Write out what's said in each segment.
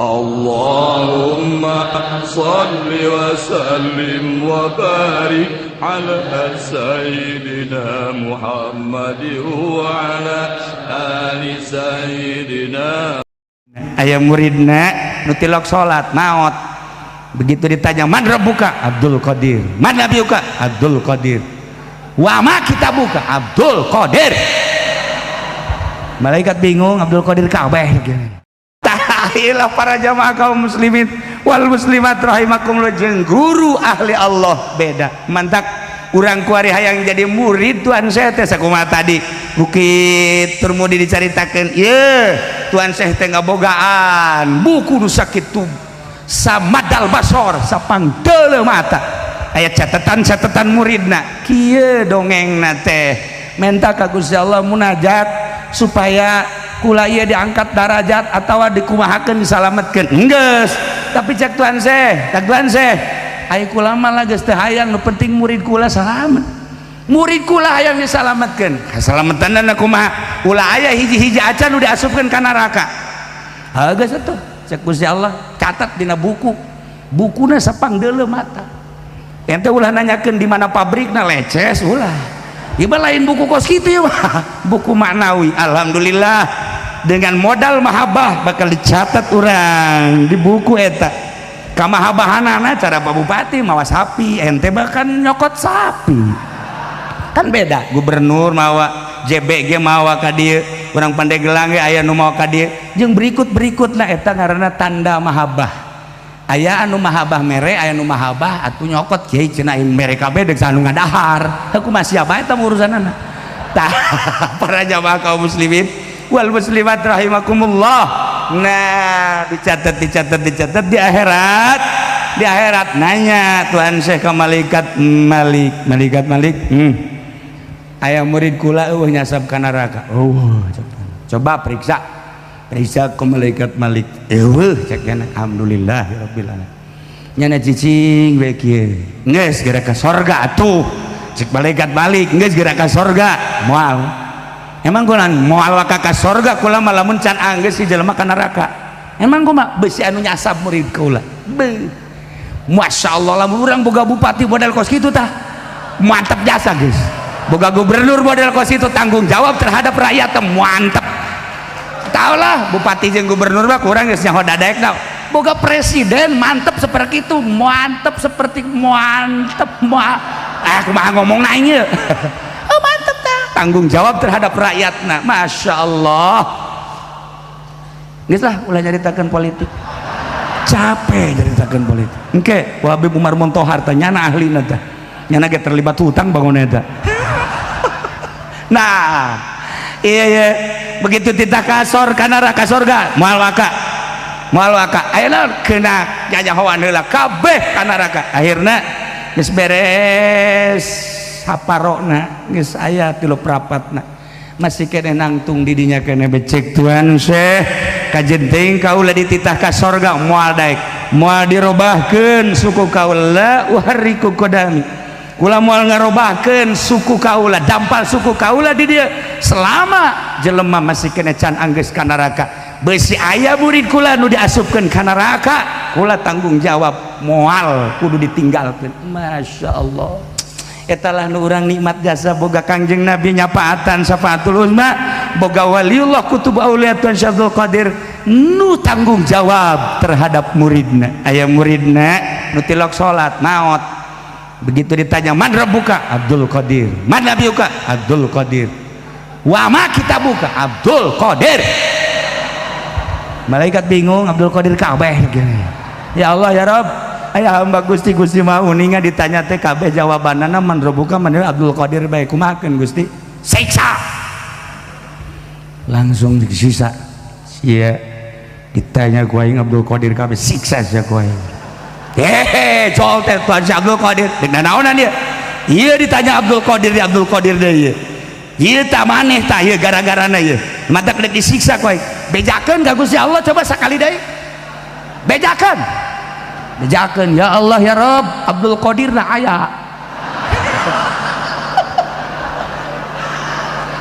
Allahumma salli wa sallim wa barik ala sayyidina Muhammad wa ala ali sayyidina. Aya muridna nu tilok salat maot, begitu ditanya man rabbuka Abdul Qadir, man nabiyuka Abdul Qadir, wa ma kitabuka Abdul Qadir. Malaikat bingung, Abdul Qadir kabeh. Tahilah para jamaah kaum muslimin wal muslimat rahimakumullah, jeung guru ahli Allah beda. Mantak urang kuari hayang jadi murid Tuan Syekh teh sakumaha tadi Bukit Turmudi dicaritakeun, ieu Tuan Syekh teh ngabogaan buku nu sakitu samadal basor sapangdeuleuh mata, aya catatan-catatan muridna. Kieu dongengna teh menta ka Gusti Allah munajat supaya kula ieu diangkat darajat atawa dikumahakeun disalametkeun enggeus. Tapi cek Tuan Syekh, aya kula mah geus teu hayang, nu penting murid kula salamet. Murid kula hayang disalametkeun. Kasalametanna kumaha? Ulah aya hiji-hiji acan nu diasupkeun ka neraka. Geus atuh cek Gusti Allah, catat dina buku. Bukuna sapangdeuleuh mata. Ente ulah nanyakeun di mana pabrikna leces ulah. Ieu lain buku kos kitu ya, buku maknawi. Alhamdulillah dengan modal mahabbah bakal dicatat urang di buku eta. Kamahabahanana cara Pak Bupati mawa sapi, ente bahkan nyokot sapi. Kan beda, gubernur mawa, JBG mawa ka dieu, urang Pandeglang ge aya nu mawa ka dieu. Jeung berikut-berikutna eta ngaranna tanda mahabbah. Aya anu mahabah mere, aya anu mahabah atuh nyokot kiai cenah mere kabeh deuk sanu ngadahar. Kumaha siapa eta urusanana. Tah para jamaah kaum muslimin wal muslimat rahimakumullah. Nah, dicatat di akhirat nanya Tuan Syekh ka malaikat Malik. Aya murid kula eueuh nyasab ka neraka. Coba periksa ke malaikat Malik. Cekna alhamdulillah rabbil alamin. Nyana cicing we kieu. Geus geura ka sorga atuh. Cek malaikat Malik, geus geura ka sorga. Moal. Emang kunaon moal ka sorga kula mah lamun can anggeus si jelema ka neraka. Emang kumaha beusi anu nyasab murid kula. Masyaallah lamun urang boga bupati model kos kitu tah. Mantap jasa geus. Boga gubernur model kos kitu tanggung jawab terhadap rakyat mantap. Taulah bupati jeung gubernur mah kurang geus nyaho dadaek tau. Boga presiden mantep seperti itu, mantep kumaha ngomongna ieu. Mantep tah. Tanggung jawab terhadap rakyatna. Masya Allah. Geus lah ulah nyaritakeun politik. Capek nyaritakeun politik. Engke Habib Umar Montohar teh nyana ahlina teh. Nyana ge terlibat hutang bangun eta. Nah, iya begitu titah kasor ka neraka sorga moal waka ayeuna kena jajahoan heula kabeh ka neraka. Akhirna geus beres saparona geus aya 3 prapatna masih kene nangtung di dinya kene becek Tuan Syekh kajenting kaula dititah ka sorga moal daek moal dirobahkeun suku kaula uhariku kodami. Kula moal ngarobahkeun suku kaula, dampal suku kaula di dieu selama jelema masih kena can anggeus ka neraka. Beusi aya murid kula nu diasupkeun ka neraka, kula tanggung jawab moal kudu ditinggalkeun. Masya Allah. Eta lah nu urang nikmat jasa boga Kangjeng Nabi nyapaatan syafaatul uzma, boga waliullah kutub auliya Tuan Syekh Abdul Qadir nu tanggung jawab terhadap muridna. Aya muridna nu tilok salat maot, begitu ditanya man rabbuka Abdul Qadir, man nabiyuka Abdul Qadir, wa ma kitabuka Abdul Qadir. Malaikat bingung, Abdul Qadir kabeh. Ya Allah ya Rabb, aya hamba Gusti mah uninga ditanya teh kabeh jawabanana man rabbuka man Abdul Qadir bae kumahakeun Gusti? Siksa. Langsung disiksa. Sia ditanya ku aing Abdul Qadir kabeh siksa sia ku aing. Col teh Tuan Syekh Abdul Qadir dek naonan dia. Ieu ditanya Abdul Qadir deui. Ieu tah maneh tah ieu gara-garana ieu. Mata kedek disiksa ku aing. Bejakeun ka Gusti Allah coba sakali deui. Bejakeun ya Allah ya Rabb, Abdul Qadir na aya.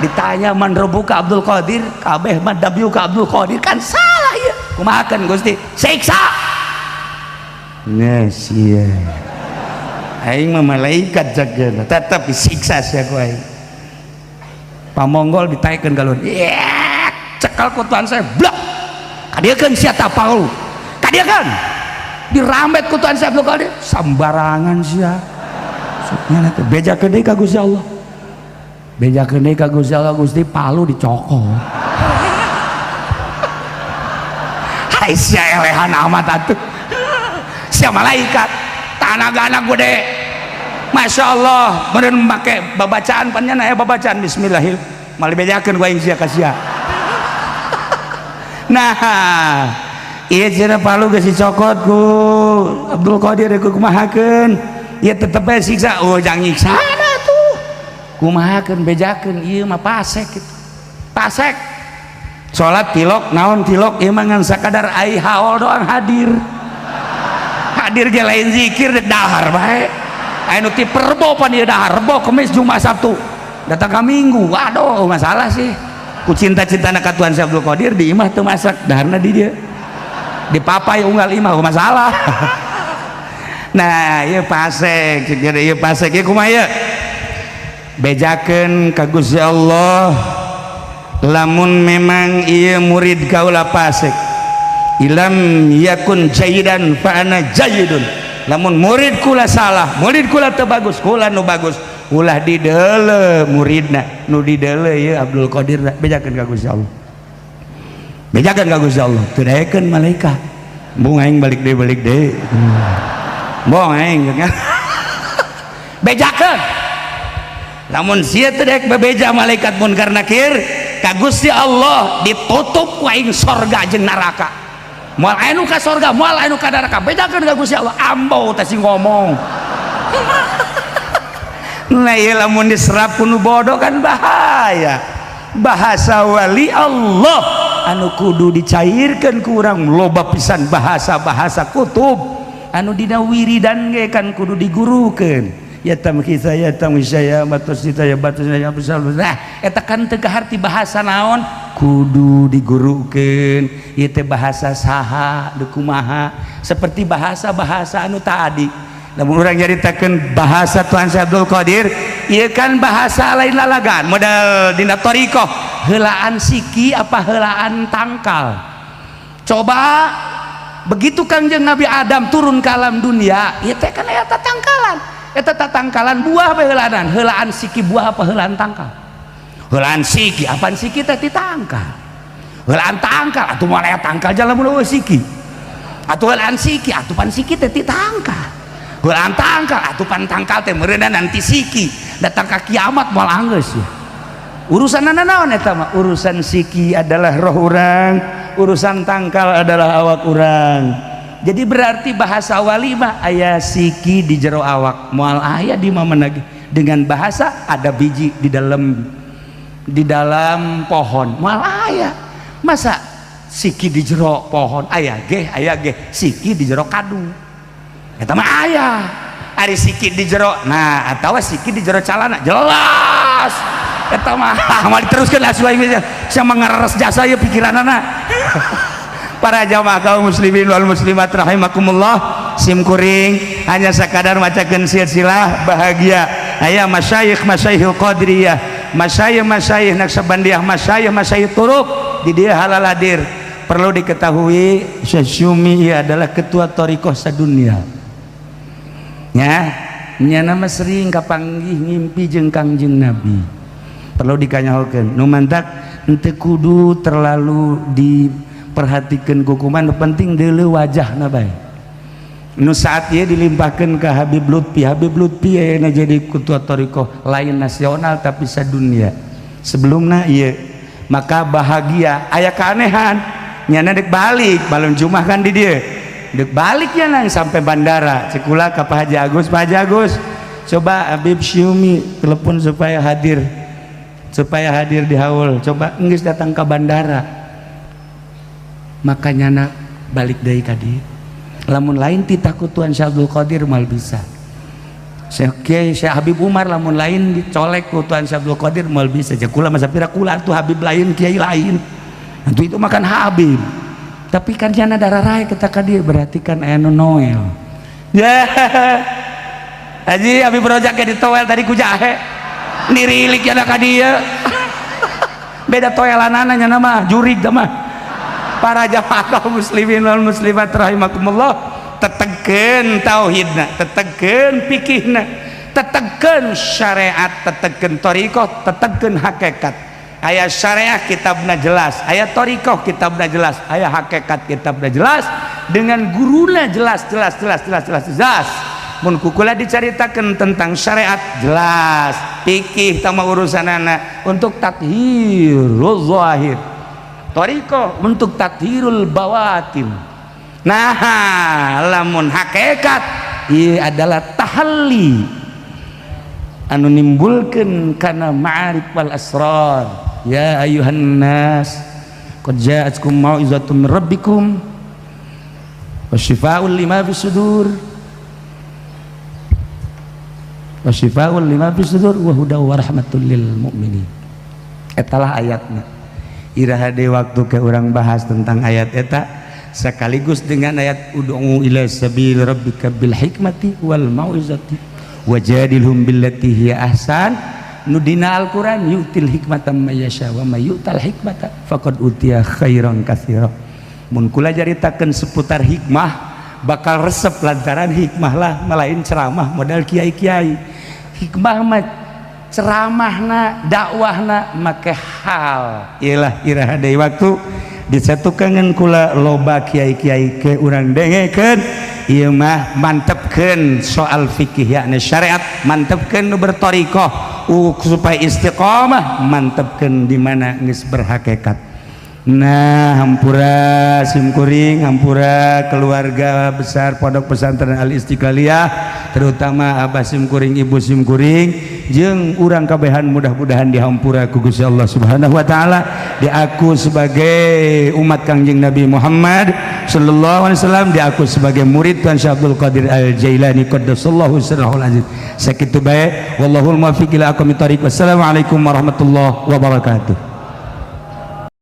Ditanya man rabbuka Abdul Qadir, kabeh man nabiyuka Abdul Qadir, kan salah ya. kumahakeun Gusti siksa nah sia aing mah malaikat jageuna tetep disiksa sia ku aing pamonggol ditaikeun galon cekal ku Tuhan saya blok kadiekeun sia tapal kadiekeun dirambet ku Tuhan saya blok sambarangan sia suknya teh bejakeun deui ka Gusti Allah bejakeun deui ka Gusti Allah Gusti palu dicokot hai sia elehan amat atuh sia malaikat tanaga-anak gede Masya Allah meureun make babacaan panjana aya babacaan bismillahirrahmanirrahim mal bejakeun ku aing sia ka sia nah ieu cenah palu geus dicokot ku Abdul Qadir ku kumahakeun ieu tetep bae siksa oh jang nyiksa atuh kumahakeun bejakeun ieu mah pasek kitu pasek salat tilok naon tilok ieu mah ngan sakadar ai haol doang hadir ge lain zikir dahar bae anu ti perbo pan ieu dahar rebo kemis Jumat Sabtu datang ka Minggu waduh masalah sih ku cinta-cintana ka Tuhan Abdul Qadir di imah teu masak daharna di dia di papai unggal imah masalah nah ieu pasek ieu pasek ieu kumaha ieu bejakeun ka Gusti Allah lamun memang ieu murid kaula pasek ilam yakun jayidan fa ana jayidun lamun murid kula salah murid kula teu bagus kula nu bagus ulah dideule muridna nu dideule ieu Abdul Qadir bejakeun ka Gusti Allah bejakeun ka Gusti Allah teu daekeun malaikat bung aing balik deui bong aing bejakeun lamun sia teu daek bebeja malaikat munkar nakir ka Gusti Allah ditutup ku aing sorga jeung neraka moal anu ka sorga moal anu ka neraka bedakeun ka Gusti Allah ambau teh sing ngomong nah ieu lamun diserap ku nu bodoh kan bahaya bahasa wali Allah anu kudu dicairkeun ku urang loba pisan bahasa-bahasa kutub anu dina wiridan ge kan kudu digurukeun ya tamkisa ya tamsya batus ya batus ya besar nah eta kan teu kaharti bahasa naon kudu digurukeun ieu teh bahasa saha deuk kumaha seperti bahasa-bahasa anu tadi lamun urang nyaritakeun bahasa Tuhan Abdul Qadir ieu kan bahasa lain lalagan modal dina thariqah heulaan siki apa heulaan tangkal coba begitu Kangjeng Nabi Adam turun ke alam dunia ieu teh kan eta tangkalan eta tatangkalan buah apa heulaan siki buah apa heulaan tangkal heulaan siki apaan siki teh ditangkal heulaan tangkal atuh moal aya tangkal jalan mun siki atuh heulaan siki atuh pan siki teh ditangkal heulaan tangkal atuh pan tangkal teh meureunna nanti siki datang ka kiamat moal anggeus ya urusan naon eta mah urusan siki adalah roh urang urusan tangkal adalah awak urang jadi berarti bahasa wali mah aya siki di jero awak moal aya di mana lagi dengan bahasa ada biji di dalam pohon moal aya masa siki di jero pohon aya ge siki di jero kadu eta mah aya ari siki di jero nah atawa siki di jero calana jelas eta mah mau diteruskeun asuh sama ngareres jasa ieu pikiranana para jamaah kaum muslimin wal muslimat rahimakumullah simkuring hanya sakadar macakeun silsilah bahagia aya masyayikh qadiriyah masyayikh naqsabandiyah masyayikh turuq di dia halal hadir perlu diketahui Syekh Syumi adalah ketua thariqah sadunya nya nya nama sering kapanggih ngimpi jeung Kangjeng Nabi perlu dikanyahokeun nu mantak henteu kudu terlalu diperhatikan kukuman penting dulu wajahna bae nu saat ieu dilimpahkeun ka Habib Lutfi ayeuna jadi ketua thariqah lain nasional tapi sadunia sebelumna ieu maka bahagia aya keanehan nyana dek balik balon Jumat kan di dieu dek balik ya nang sampai bandara cikula ka Pak Haji Agus coba Habib Syumi telepon supaya hadir di haul coba geus datang ke bandara makanya nak balik deui ka dieu lamun lain ti takut Tuhan Abdul Qadir mal bisa Syekh Habib Umar lamun lain dicolek ku Tuhan Abdul Qadir mal bisa jeung kula masa pira kula atuh Habib lain kiai lain itu makan Habib tapi kan jana darah rai kita ka dieu berarti kan aya nu noel ya Haji abi projak ge ditoel tadi ku jahe nirilik jana ka dieu beda toelanana nya mah jurig mah. Para jamaah kaum muslimin wal muslimat rahimakumullah, tetegkeun tauhidna, tetegkeun fikihna, tetegkeun syariat, tetegkeun thariqah, tetegkeun hakikat. Aya syariat kitabna jelas, aya thariqah kitabna jelas, aya hakikat kitabna jelas, dengan guruna jelas. Mun kukula dicaritakeun tentang syariat jelas, fikih tama urusanana untuk tathhirul zahir, thariqah untuk tathhirul bawatin. Nah, lamun hakikat ieu adalah tahalli anu nimbulkeun kana ma'arif wal asrar. Ya ayuhan nas qad ja'atkum mau'izatun min rabbikum wasyifaa'un lima fis sudur wasyifaa'un lima fis sudur wa hudaw wa rahmatul lil mu'minin. Etalah ayatna. Iraha de waktu ke urang bahas tentang ayat eta sekaligus dengan ayat ud'u ila sabil rabbika bil hikmati wal mau'izati wajadilhum billati hiya ahsan. Nu dina Al-Qur'an yu'til hikmata may yasha wa may yu'tal hikmata faqad utiya khairan katsira. Mun kula jaritakeun seputar hikmah bakal resep lantaran hikmah lah malain ceramah modal kiai-kiai. Hikmah mah ceramahna dakwahna make hal ialah iraha deui waktu disatukeun kula loba kiai-kiai ke urang dengekeun ieu mah mantepkeun soal fikih yakni syariat, mantepkeun nu berthariqah supaya istiqomah, mantepkeun di mana geus berhakikat. Nah, hampura simkuring, hampura keluarga besar Pondok Pesantren Al Istiqlaliyah, terutama Abah simkuring, Ibu simkuring, jeung urang kabehan mudah-mudahan dihampura ku Gusti Allah Subhanahu wa taala, diaku sebagai umat Kangjeng Nabi Muhammad sallallahu alaihi wasallam, diaku sebagai murid Tuan Syekh Abdul Qadir Al Jailani qaddasallahu sirrahul aziz. Sakitu bae, wallahul muwaffiq ila aqwamit thariq. Wassalamualaikum warahmatullahi wabarakatuh.